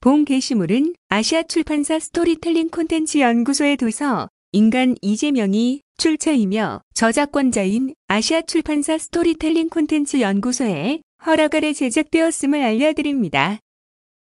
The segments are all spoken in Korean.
본 게시물은 아시아출판사 스토리텔링 콘텐츠 연구소의 도서 인간 이재명이 출처이며 저작권자인 아시아출판사 스토리텔링 콘텐츠 연구소의 허락 아래 제작되었음을 알려드립니다.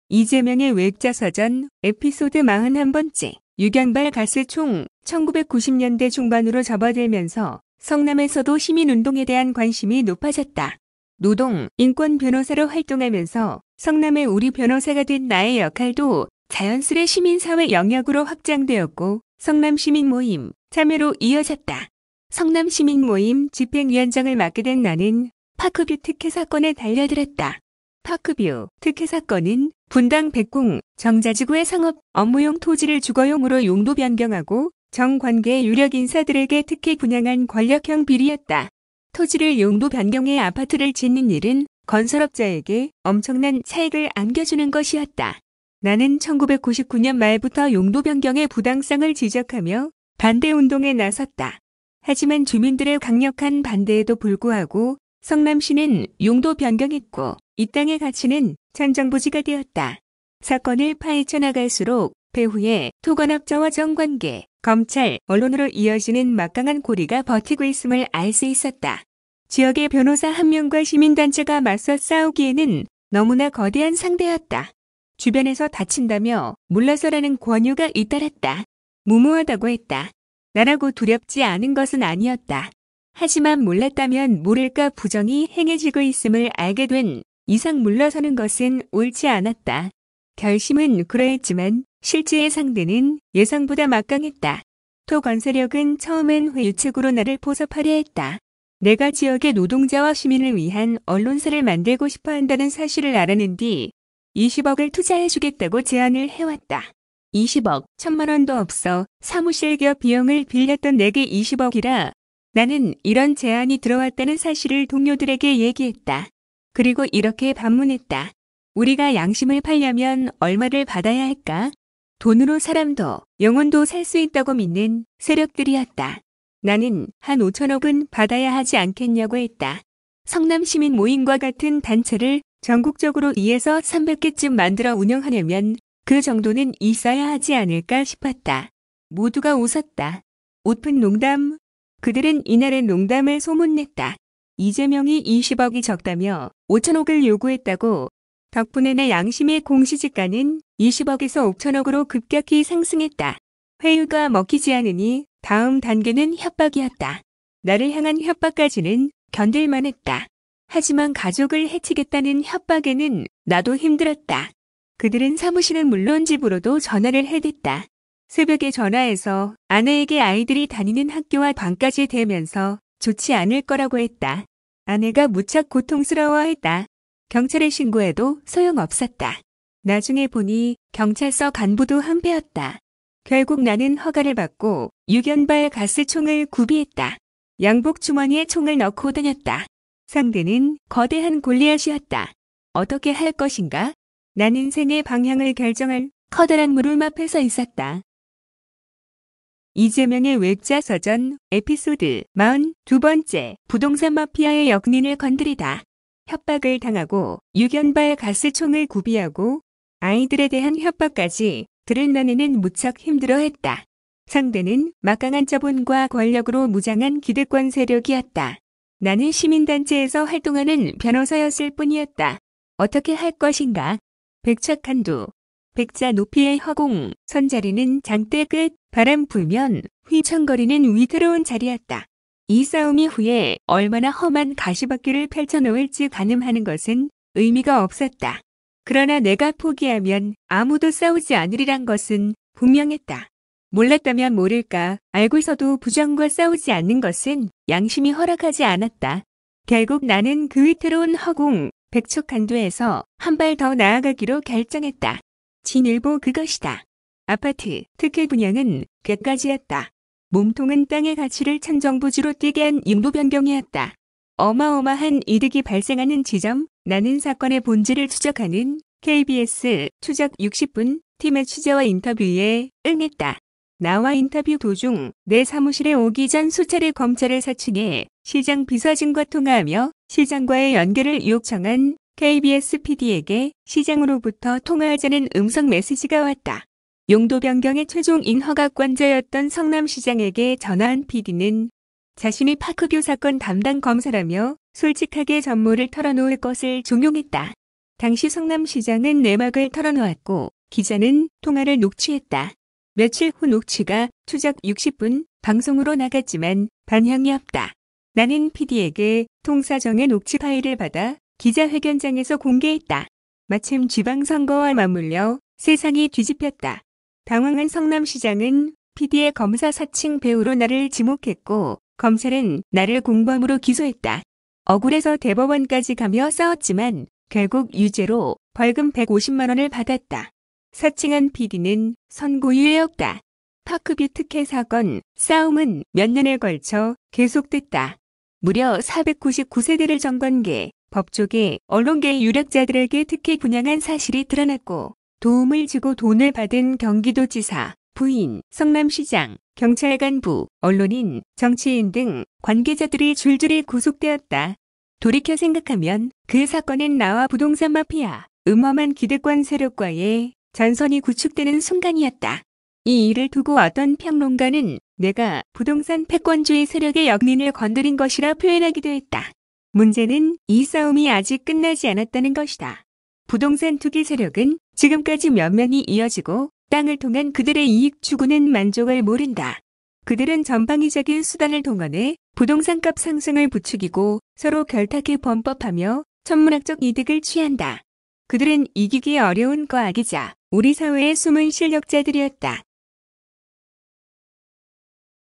이재명의 외자서전 에피소드 41번째 유견발 가스총 1990년대 중반으로 접어들면서 성남에서도 시민운동에 대한 관심이 높아졌다. 노동, 인권 변호사로 활동하면서 성남의 우리 변호사가 된 나의 역할도 자연스레 시민사회 영역으로 확장되었고 성남시민모임 참여로 이어졌다. 성남시민모임 집행위원장을 맡게 된 나는 파크뷰 특혜 사건에 달려들었다. 파크뷰 특혜 사건은 분당 백궁 정자지구의 상업 업무용 토지를 주거용으로 용도 변경하고 정관계 유력 인사들에게 특혜 분양한 권력형 비리였다. 토지를 용도 변경해 아파트를 짓는 일은 건설업자에게 엄청난 차익을 안겨주는 것이었다. 나는 1999년 말부터 용도 변경의 부당성을 지적하며 반대운동에 나섰다. 하지만 주민들의 강력한 반대에도 불구하고 성남시는 용도 변경했고 이 땅의 가치는 천정부지가 되었다. 사건을 파헤쳐 나갈수록 배후에 토건업자와 정관계, 검찰, 언론으로 이어지는 막강한 고리가 버티고 있음을 알 수 있었다. 지역의 변호사 한 명과 시민단체가 맞서 싸우기에는 너무나 거대한 상대였다. 주변에서 다친다며 몰라서라는 권유가 잇따랐다. 무모하다고 했다. 나라고 두렵지 않은 것은 아니었다. 하지만 몰랐다면 모를까 부정이 행해지고 있음을 알게 된 이상 물러서는 것은 옳지 않았다. 결심은 그러했지만 실제의 상대는 예상보다 막강했다. 토건설력은 처음엔 회유책으로 나를 포섭하려 했다. 내가 지역의 노동자와 시민을 위한 언론사를 만들고 싶어 한다는 사실을 알아낸 뒤 20억을 투자해주겠다고 제안을 해왔다. 20억, 1,000만 원도 없어 사무실 겸 비용을 빌렸던 내게 20억이라 나는 이런 제안이 들어왔다는 사실을 동료들에게 얘기했다. 그리고 이렇게 반문했다. 우리가 양심을 팔려면 얼마를 받아야 할까? 돈으로 사람도 영혼도 살 수 있다고 믿는 세력들이었다. 나는 한 5천억은 받아야 하지 않겠냐고 했다. 성남시민 모임과 같은 단체를 전국적으로 2에서 300개쯤 만들어 운영하려면 그 정도는 있어야 하지 않을까 싶었다. 모두가 웃었다. 웃픈 농담. 그들은 이날의 농담을 소문냈다. 이재명이 20억이 적다며 5천억을 요구했다고. 덕분에 내 양심의 공시지가는 20억에서 5천억으로 급격히 상승했다. 회유가 먹히지 않으니 다음 단계는 협박이었다. 나를 향한 협박까지는 견딜만 했다. 하지만 가족을 해치겠다는 협박에는 나도 힘들었다. 그들은 사무실은 물론 집으로도 전화를 해댔다. 새벽에 전화해서 아내에게 아이들이 다니는 학교와 방까지 대면서 좋지 않을 거라고 했다. 아내가 무척 고통스러워했다. 경찰에 신고해도 소용없었다. 나중에 보니 경찰서 간부도 한패였다. 결국 나는 허가를 받고 유견발 가스총을 구비했다. 양복 주머니에 총을 넣고 다녔다. 상대는 거대한 골리앗이었다. 어떻게 할 것인가? 나는 생의 방향을 결정할 커다란 물음 앞에 서 있었다. 이재명의 외자서전 에피소드 42번째 부동산 마피아의 역린을 건드리다. 협박을 당하고 유견발 가스총을 구비하고 아이들에 대한 협박까지 들은 나는 무척 힘들어했다. 상대는 막강한 자본과 권력으로 무장한 기득권 세력이었다. 나는 시민단체에서 활동하는 변호사였을 뿐이었다. 어떻게 할 것인가? 백척한두. 백자 높이의 허공, 선자리는 장대 끝, 바람 불면 휘청거리는 위태로운 자리였다. 이 싸움이 후에 얼마나 험한 가시밭길을 펼쳐놓을지 가늠하는 것은 의미가 없었다. 그러나 내가 포기하면 아무도 싸우지 않으리란 것은 분명했다. 몰랐다면 모를까 알고서도 부정과 싸우지 않는 것은 양심이 허락하지 않았다. 결국 나는 그 위태로운 허공, 백척한두에서 한 발 더 나아가기로 결정했다. 진일보 그것이다. 아파트, 특혜 분양은 꾀까지였다. 몸통은 땅의 가치를 천정부지로 뛰게 한 인도 변경이었다. 어마어마한 이득이 발생하는 지점, 나는 사건의 본질을 추적하는 KBS 추적 60분 팀의 취재와 인터뷰에 응했다. 나와 인터뷰 도중 내 사무실에 오기 전 수차례 검찰을 사칭해 시장 비서진과 통화하며 시장과의 연결을 요청한 KBS PD에게 시장으로부터 통화하자는 음성 메시지가 왔다. 용도 변경의 최종 인허가권자였던 성남시장에게 전화한 PD는 자신이 파크뷰 사건 담당 검사라며 솔직하게 전모를 털어놓을 것을 종용했다. 당시 성남시장은 내막을 털어놓았고 기자는 통화를 녹취했다. 며칠 후 녹취가 추적 60분 방송으로 나갔지만 반향이 없다. 나는 PD에게 통사정의 녹취 파일을 받아 기자회견장에서 공개했다. 마침 지방선거와 맞물려 세상이 뒤집혔다. 당황한 성남시장은 PD의 검사 사칭 배우로 나를 지목했고 검찰은 나를 공범으로 기소했다. 억울해서 대법원까지 가며 싸웠지만 결국 유죄로 벌금 150만 원을 받았다. 사칭한 PD는 선고유예였다. 파크뷰 특혜 사건 싸움은 몇 년에 걸쳐 계속됐다. 무려 499세대를 정관계, 법조계, 언론계 유력자들에게 특혜 분양한 사실이 드러났고 도움을 주고 돈을 받은 경기도지사, 부인, 성남시장, 경찰 간부, 언론인, 정치인 등 관계자들이 줄줄이 구속되었다. 돌이켜 생각하면 그 사건은 나와 부동산 마피아, 음험한 기득권 세력과의 전선이 구축되는 순간이었다. 이 일을 두고 어떤 평론가는 내가 부동산 패권주의 세력의 역린을 건드린 것이라 표현하기도 했다. 문제는 이 싸움이 아직 끝나지 않았다는 것이다. 부동산 투기 세력은 지금까지 면면이 이어지고 땅을 통한 그들의 이익 추구는 만족을 모른다. 그들은 전방위적인 수단을 동원해 부동산값 상승을 부추기고 서로 결탁해 범법하며 천문학적 이득을 취한다. 그들은 이기기 어려운 과학이자 우리 사회의 숨은 실력자들이었다.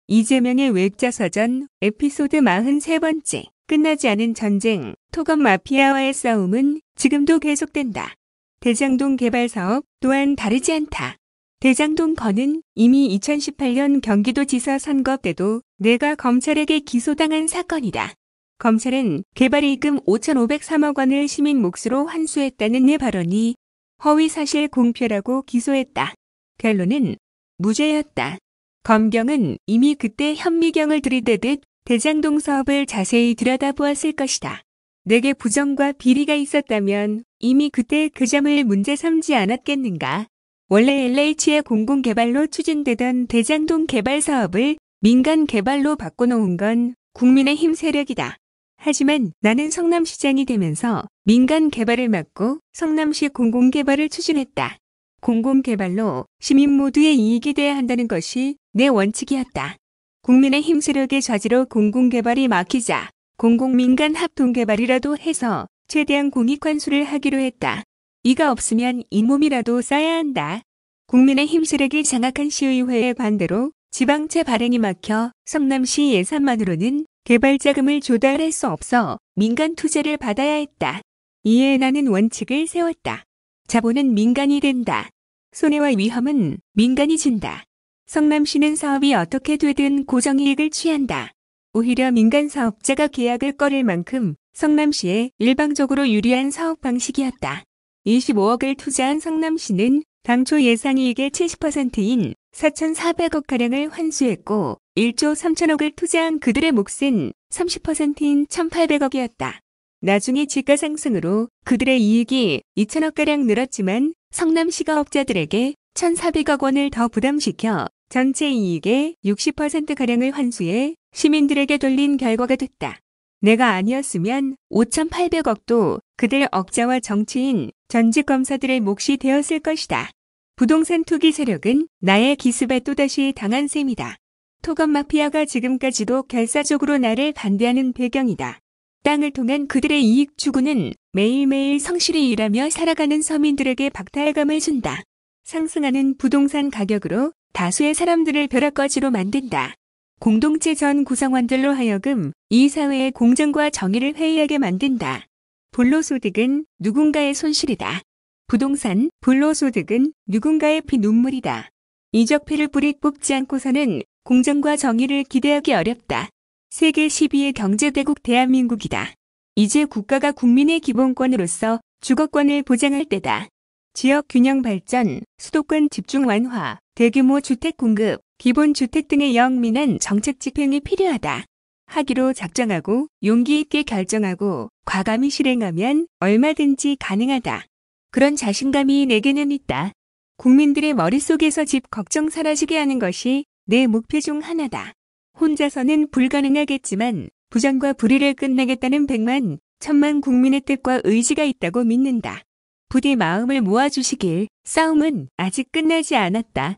이재명의 외자서전 에피소드 43번째. 끝나지 않은 전쟁, 토건 마피아와의 싸움은 지금도 계속된다. 대장동 개발 사업 또한 다르지 않다. 대장동 건은 이미 2018년 경기도지사 선거 때도 내가 검찰에게 기소당한 사건이다. 검찰은 개발이익금 5,503억 원을 시민 몫으로 환수했다는 내 발언이 허위사실 공표라고 기소했다. 결론은 무죄였다. 검경은 이미 그때 현미경을 들이대듯 대장동 사업을 자세히 들여다보았을 것이다. 내게 부정과 비리가 있었다면 이미 그때 그 점을 문제 삼지 않았겠는가. 원래 LH의 공공개발로 추진되던 대장동 개발 사업을 민간 개발로 바꿔놓은 건 국민의힘 세력이다. 하지만 나는 성남시장이 되면서 민간 개발을 막고 성남시 공공개발을 추진했다. 공공개발로 시민 모두의 이익이 돼야 한다는 것이 내 원칙이었다. 국민의힘 세력의 저지로 공공개발이 막히자 공공민간 합동개발이라도 해서 최대한 공익환수를 하기로 했다. 이가 없으면 잇몸이라도 써야 한다. 국민의힘 세력이 장악한 시의회의 반대로 지방채 발행이 막혀 성남시 예산만으로는 개발 자금을 조달할 수 없어 민간 투자를 받아야 했다. 이에 나는 원칙을 세웠다. 자본은 민간이 된다. 손해와 위험은 민간이 진다. 성남시는 사업이 어떻게 되든 고정이익을 취한다. 오히려 민간 사업자가 계약을 꺼릴 만큼 성남시에 일방적으로 유리한 사업 방식이었다. 25억을 투자한 성남시는 당초 예상이익의 70%인 4,400억가량을 환수했고 1조 3천억을 투자한 그들의 몫은 30%인 1,800억이었다. 나중에 지가 상승으로 그들의 이익이 2천억가량 늘었지만 성남시가 업자들에게 1,400억 원을 더 부담시켜 전체 이익의 60%가량을 환수해 시민들에게 돌린 결과가 됐다. 내가 아니었으면 5,800억도 그들 억자와 정치인, 전직 검사들의 몫이 되었을 것이다. 부동산 투기 세력은 나의 기습에 또다시 당한 셈이다. 토건 마피아가 지금까지도 결사적으로 나를 반대하는 배경이다. 땅을 통한 그들의 이익 추구는 매일매일 성실히 일하며 살아가는 서민들에게 박탈감을 준다. 상승하는 부동산 가격으로 다수의 사람들을 벼락거지로 만든다. 공동체 전 구성원들로 하여금 이 사회의 공정과 정의를 회의하게 만든다. 불로소득은 누군가의 손실이다. 부동산, 불로소득은 누군가의 피눈물이다. 이적피를 뿌리 뽑지 않고서는 공정과 정의를 기대하기 어렵다. 세계 12의 경제대국 대한민국이다. 이제 국가가 국민의 기본권으로서 주거권을 보장할 때다. 지역 균형 발전, 수도권 집중 완화, 대규모 주택 공급, 기본주택 등의 영민한 정책 집행이 필요하다. 하기로 작정하고 용기 있게 결정하고 과감히 실행하면 얼마든지 가능하다. 그런 자신감이 내게는 있다. 국민들의 머릿속에서 집 걱정 사라지게 하는 것이 내 목표 중 하나다. 혼자서는 불가능하겠지만 부정과 불의를 끝내겠다는 100만, 1000만 국민의 뜻과 의지가 있다고 믿는다. 부디 마음을 모아주시길. 싸움은 아직 끝나지 않았다.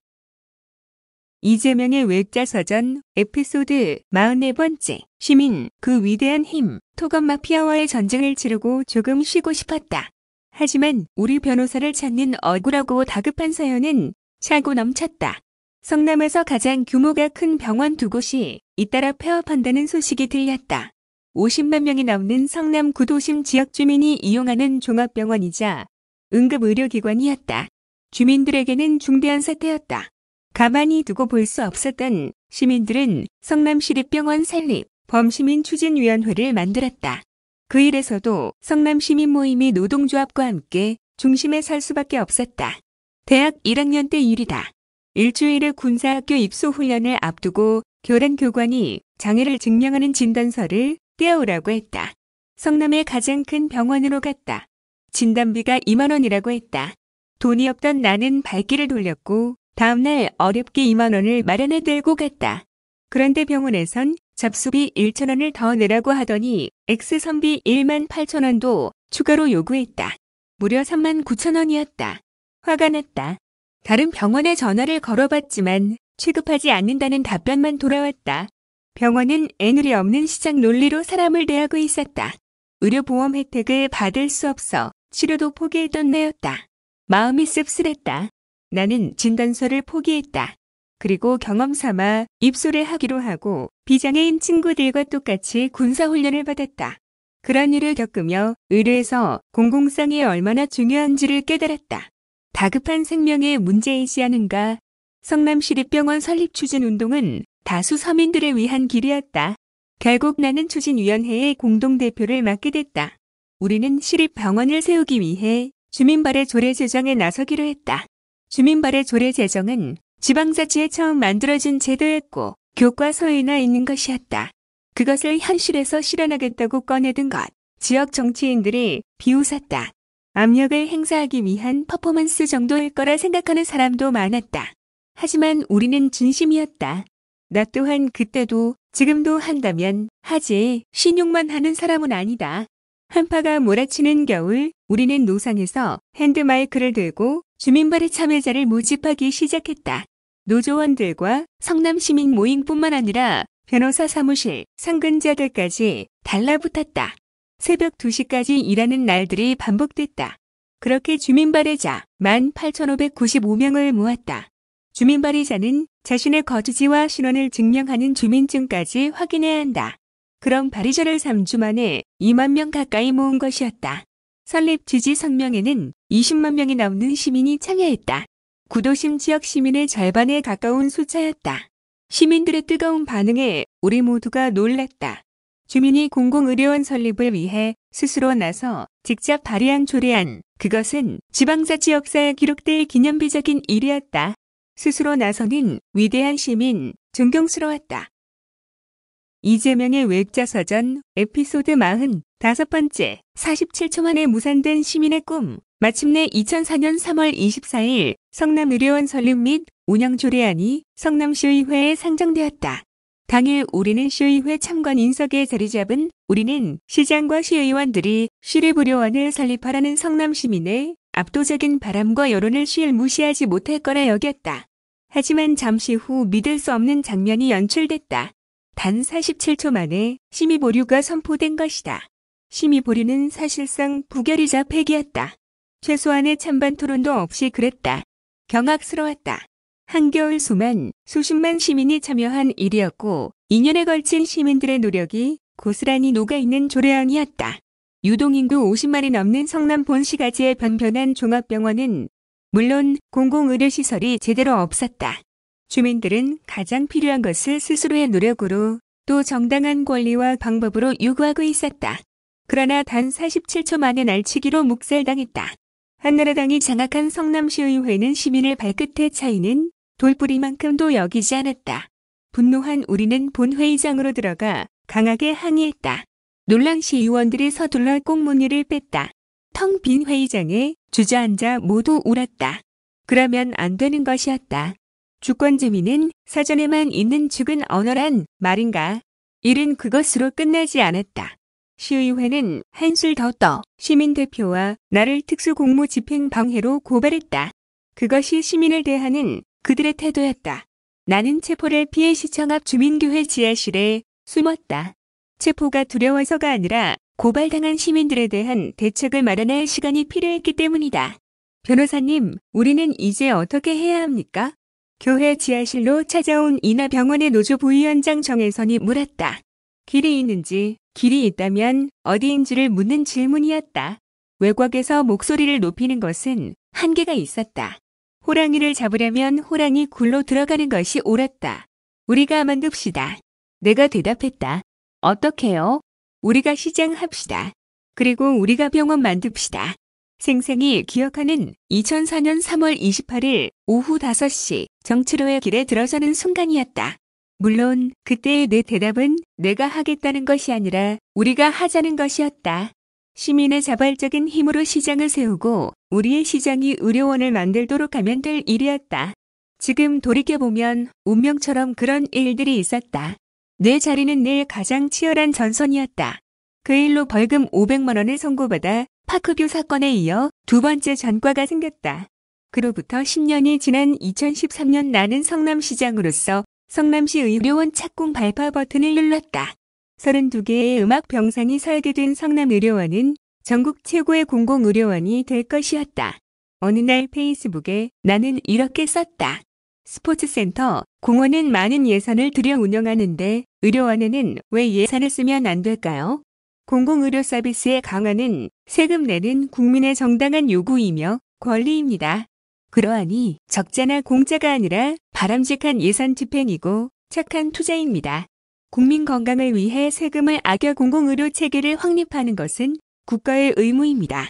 이재명의 외자서전 에피소드 44번째. 시민, 그 위대한 힘. 토건 마피아와의 전쟁을 치르고 조금 쉬고 싶었다. 하지만 우리 변호사를 찾는 억울하고 다급한 사연은 차고 넘쳤다. 성남에서 가장 규모가 큰 병원 2곳이 잇따라 폐업한다는 소식이 들렸다. 50만 명이 넘는 성남 구도심 지역 주민이 이용하는 종합병원이자 응급의료기관이었다. 주민들에게는 중대한 사태였다. 가만히 두고 볼 수 없었던 시민들은 성남시립병원 설립 범시민추진위원회를 만들었다. 그 일에서도 성남시민 모임이 노동조합과 함께 중심에 설 수밖에 없었다. 대학 1학년 때 일이다. 일주일의 군사학교 입소훈련을 앞두고 교관이 장애를 증명하는 진단서를 떼어오라고 했다. 성남의 가장 큰 병원으로 갔다. 진단비가 2만 원이라고 했다. 돈이 없던 나는 발길을 돌렸고 다음날 어렵게 2만 원을 마련해 들고 갔다. 그런데 병원에선 접수비 1천 원을 더 내라고 하더니 X선비 1만 8천 원도 추가로 요구했다. 무려 3만 9천 원이었다. 화가 났다. 다른 병원에 전화를 걸어봤지만 취급하지 않는다는 답변만 돌아왔다. 병원은 애누리 없는 시장 논리로 사람을 대하고 있었다. 의료보험 혜택을 받을 수 없어 치료도 포기했던 내였다. 마음이 씁쓸했다. 나는 진단서를 포기했다. 그리고 경험 삼아 입소를 하기로 하고 비장애인 친구들과 똑같이 군사훈련을 받았다. 그런 일을 겪으며 의료에서 공공성이 얼마나 중요한지를 깨달았다. 다급한 생명에 문제이지 않은가. 성남시립병원 설립 추진 운동은 다수 서민들을 위한 길이었다. 결국 나는 추진위원회의 공동대표를 맡게 됐다. 우리는 시립병원을 세우기 위해 주민발의 조례 제정에 나서기로 했다. 주민발의 조례 제정은 지방자치에 처음 만들어진 제도였고 교과서에나 있는 것이었다. 그것을 현실에서 실현하겠다고 꺼내든 것. 지역 정치인들이 비웃었다. 압력을 행사하기 위한 퍼포먼스 정도일 거라 생각하는 사람도 많았다. 하지만 우리는 진심이었다. 나 또한 그때도 지금도 한다면 하지 신용만 하는 사람은 아니다. 한파가 몰아치는 겨울 우리는 노상에서 핸드마이크를 들고 주민발의 참여자를 모집하기 시작했다. 노조원들과 성남시민 모임뿐만 아니라 변호사 사무실, 상근자들까지 달라붙었다. 새벽 2시까지 일하는 날들이 반복됐다. 그렇게 주민발의자 18,595명을 모았다. 주민발의자는 자신의 거주지와 신원을 증명하는 주민증까지 확인해야 한다. 그럼 발의자를 3주 만에 2만 명 가까이 모은 것이었다. 설립 지지 성명에는 20만 명이 넘는 시민이 참여했다. 구도심 지역 시민의 절반에 가까운 숫자였다. 시민들의 뜨거운 반응에 우리 모두가 놀랐다. 주민이 공공의료원 설립을 위해 스스로 나서 직접 발의한 조례안, 그것은 지방자치 역사에 기록될 기념비적인 일이었다. 스스로 나서는 위대한 시민, 존경스러웠다. 이재명의 외자서전 에피소드 45번째. 47초 만에 무산된 시민의 꿈. 마침내 2004년 3월 24일 성남의료원 설립 및 운영 조례안이 성남시의회에 상정되었다. 당일 우리는 시의회 참관 인석에 자리 잡은 우리는 시장과 시의원들이 시립의료원을 설립하라는 성남시민의 압도적인 바람과 여론을 쉬일 무시하지 못할 거라 여겼다. 하지만 잠시 후 믿을 수 없는 장면이 연출됐다. 단 47초 만에 심의 보류가 선포된 것이다. 심의 보류는 사실상 부결이자 폐기였다. 최소한의 찬반 토론도 없이 그랬다. 경악스러웠다. 한겨울 수십만 시민이 참여한 일이었고 2년에 걸친 시민들의 노력이 고스란히 녹아있는 조례안이었다. 유동인구 50만이 넘는 성남 본시가지의 변변한 종합병원은 물론 공공의료시설이 제대로 없었다. 주민들은 가장 필요한 것을 스스로의 노력으로 또 정당한 권리와 방법으로 요구하고 있었다. 그러나 단 47초 만에 날치기로 묵살당했다. 한나라당이 장악한 성남시의회는 시민의 발끝의 차이는 돌뿌리만큼도 여기지 않았다. 분노한 우리는 본회의장으로 들어가 강하게 항의했다. 놀란 시의원들이 서둘러 꽁무니를 뺐다. 텅 빈 회의장에 주저앉아 모두 울었다. 그러면 안 되는 것이었다. 주권재민은 사전에만 있는 죽은 언어란 말인가? 일은 그것으로 끝나지 않았다. 시의회는 한술 더 떠 시민대표와 나를 특수공무집행방해로 고발했다. 그것이 시민을 대하는 그들의 태도였다. 나는 체포를 피해 시청 앞 주민교회 지하실에 숨었다. 체포가 두려워서가 아니라 고발당한 시민들에 대한 대책을 마련할 시간이 필요했기 때문이다. 변호사님, 우리는 이제 어떻게 해야 합니까? 교회 지하실로 찾아온 인하병원의 노조 부위원장 정혜선이 물었다. 길이 있는지, 길이 있다면 어디인지를 묻는 질문이었다. 외곽에서 목소리를 높이는 것은 한계가 있었다. 호랑이를 잡으려면 호랑이 굴로 들어가는 것이 옳았다. 우리가 만듭시다. 내가 대답했다. 어떻게요? 우리가 시장 합시다. 그리고 우리가 병원 만듭시다. 생생히 기억하는 2004년 3월 28일 오후 5시 정치로의 길에 들어서는 순간이었다. 물론 그때의 내 대답은 내가 하겠다는 것이 아니라 우리가 하자는 것이었다. 시민의 자발적인 힘으로 시장을 세우고 우리의 시장이 의료원을 만들도록 하면 될 일이었다. 지금 돌이켜보면 운명처럼 그런 일들이 있었다. 내 자리는 내 가장 치열한 전선이었다. 그 일로 벌금 500만 원을 선고받아 파크뷰 사건에 이어 두 번째 전과가 생겼다. 그로부터 10년이 지난 2013년 나는 성남시장으로서 성남시 의료원 착공 발파 버튼을 눌렀다. 32개의 음악 병상이 설계된 성남의료원은 전국 최고의 공공의료원이 될 것이었다. 어느 날 페이스북에 나는 이렇게 썼다. 스포츠센터, 공원은 많은 예산을 들여 운영하는데 의료원에는 왜 예산을 쓰면 안 될까요? 공공의료 서비스의 강화는 세금 내는 국민의 정당한 요구이며 권리입니다. 그러하니 적자나 공짜가 아니라 바람직한 예산 집행이고 착한 투자입니다. 국민 건강을 위해 세금을 아껴 공공의료 체계를 확립하는 것은 국가의 의무입니다.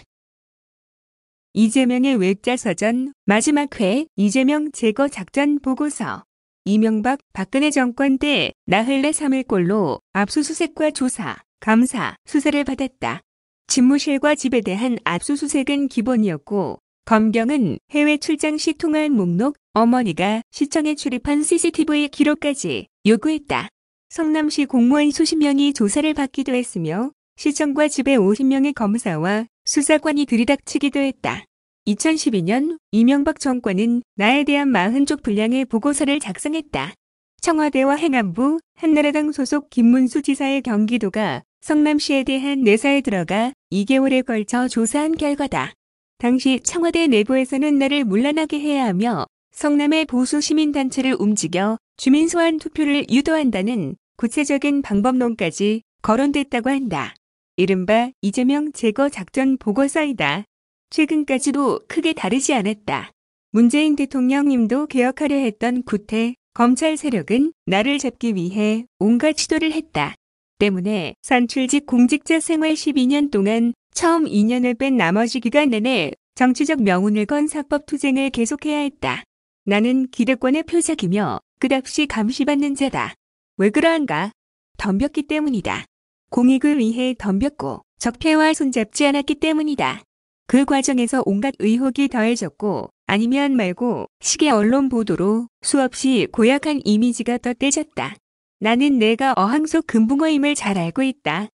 이재명의 외자서전 마지막 회 이재명 제거 작전 보고서. 이명박 박근혜 정권 때 나흘내 3일꼴로 압수수색과 조사, 감사, 수사를 받았다. 집무실과 집에 대한 압수수색은 기본이었고 검경은 해외 출장 시 통화한 목록, 어머니가 시청에 출입한 CCTV 기록까지 요구했다. 성남시 공무원 수십 명이 조사를 받기도 했으며 시청과 집에 50명의 검사와 수사관이 들이닥치기도 했다. 2012년 이명박 정권은 나에 대한 40쪽 분량의 보고서를 작성했다. 청와대와 행안부, 한나라당 소속 김문수 지사의 경기도가 성남시에 대한 내사에 들어가 2개월에 걸쳐 조사한 결과다. 당시 청와대 내부에서는 나를 물러나게 해야 하며 성남의 보수 시민단체를 움직여 주민 소환 투표를 유도한다는 구체적인 방법론까지 거론됐다고 한다. 이른바 이재명 제거 작전 보고서이다. 최근까지도 크게 다르지 않았다. 문재인 대통령님도 개혁하려 했던 구태, 검찰 세력은 나를 잡기 위해 온갖 시도를 했다. 때문에 선출직 공직자 생활 12년 동안 처음 2년을 뺀 나머지 기간 내내 정치적 명운을 건 사법투쟁을 계속해야 했다. 나는 기득권의 표적이며 끝없이 감시받는 자다. 왜 그러한가? 덤볐기 때문이다. 공익을 위해 덤볐고 적폐와 손잡지 않았기 때문이다. 그 과정에서 온갖 의혹이 더해졌고 아니면 말고 시계 언론 보도로 수없이 고약한 이미지가 덧대졌다. 나는 내가 어항속 금붕어임을 잘 알고 있다.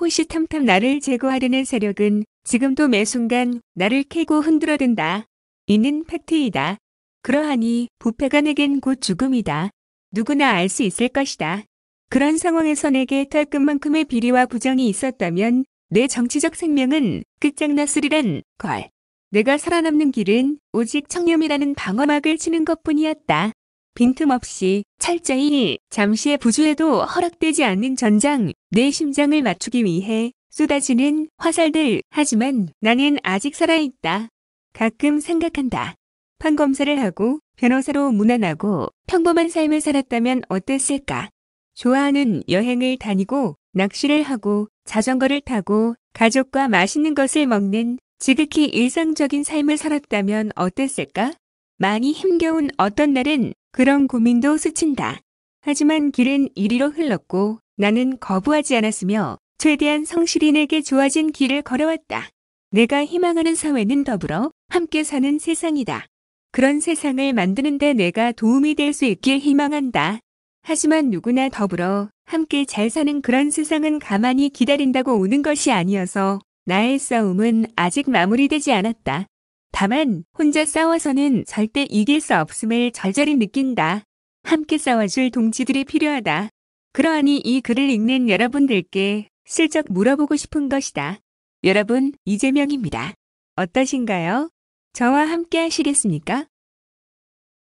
호시탐탐 나를 제거하려는 세력은 지금도 매 순간 나를 캐고 흔들어댄다. 이는 팩트이다. 그러하니 부패가 내겐 곧 죽음이다. 누구나 알 수 있을 것이다. 그런 상황에서 내게 털끝만큼의 비리와 부정이 있었다면 내 정치적 생명은 끝장났으리란 걸. 내가 살아남는 길은 오직 청렴이라는 방어막을 치는 것뿐이었다. 빈틈없이 철저히 잠시의 부주에도 허락되지 않는 전장, 내 심장을 맞추기 위해 쏟아지는 화살들. 하지만 나는 아직 살아있다. 가끔 생각한다. 판검사를 하고 변호사로 무난하고 평범한 삶을 살았다면 어땠을까? 좋아하는 여행을 다니고 낚시를 하고 자전거를 타고 가족과 맛있는 것을 먹는 지극히 일상적인 삶을 살았다면 어땠을까? 많이 힘겨운 어떤 날은 그런 고민도 스친다. 하지만 길은 이리로 흘렀고 나는 거부하지 않았으며 최대한 성실히 내게 주어진 길을 걸어왔다. 내가 희망하는 사회는 더불어 함께 사는 세상이다. 그런 세상을 만드는데 내가 도움이 될 수 있길 희망한다. 하지만 누구나 더불어 함께 잘 사는 그런 세상은 가만히 기다린다고 오는 것이 아니어서 나의 싸움은 아직 마무리되지 않았다. 다만 혼자 싸워서는 절대 이길 수 없음을 절절히 느낀다. 함께 싸워줄 동지들이 필요하다. 그러하니 이 글을 읽는 여러분들께 슬쩍 물어보고 싶은 것이다. 여러분, 이재명입니다. 어떠신가요? 저와 함께 하시겠습니까?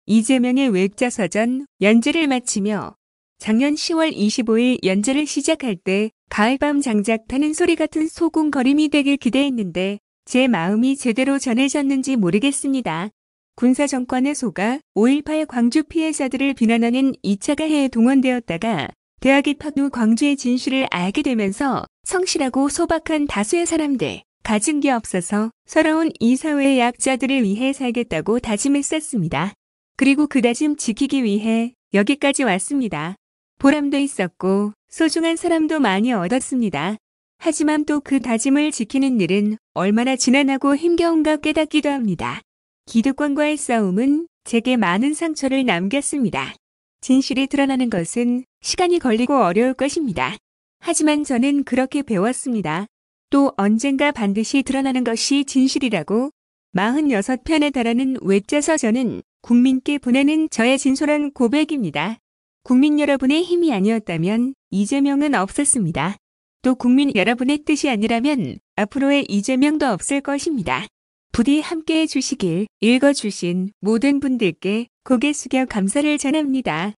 이재명의 외자서전 연재를 마치며 작년 10월 25일 연재를 시작할 때 가을밤 장작 타는 소리 같은 소곤거림이 되길 기대했는데 제 마음이 제대로 전해졌는지 모르겠습니다. 군사정권의 소가 5.18 광주 피해자들을 비난하는 2차 가해에 동원되었다가 대학 입학 후 광주의 진실을 알게 되면서 성실하고 소박한 다수의 사람들, 가진 게 없어서 서러운 이 사회의 약자들을 위해 살겠다고 다짐했었습니다. 그리고 그 다짐 지키기 위해 여기까지 왔습니다. 보람도 있었고 소중한 사람도 많이 얻었습니다. 하지만 또 그 다짐을 지키는 일은 얼마나 지난하고 힘겨운가 깨닫기도 합니다. 기득권과의 싸움은 제게 많은 상처를 남겼습니다. 진실이 드러나는 것은 시간이 걸리고 어려울 것입니다. 하지만 저는 그렇게 배웠습니다. 또 언젠가 반드시 드러나는 것이 진실이라고 46편에 달하는 외자서전은 국민께 보내는 저의 진솔한 고백입니다. 국민 여러분의 힘이 아니었다면 이재명은 없었습니다. 또 국민 여러분의 뜻이 아니라면 앞으로의 이재명도 없을 것입니다. 부디 함께해 주시길 읽어주신 모든 분들께 고개 숙여 감사를 전합니다.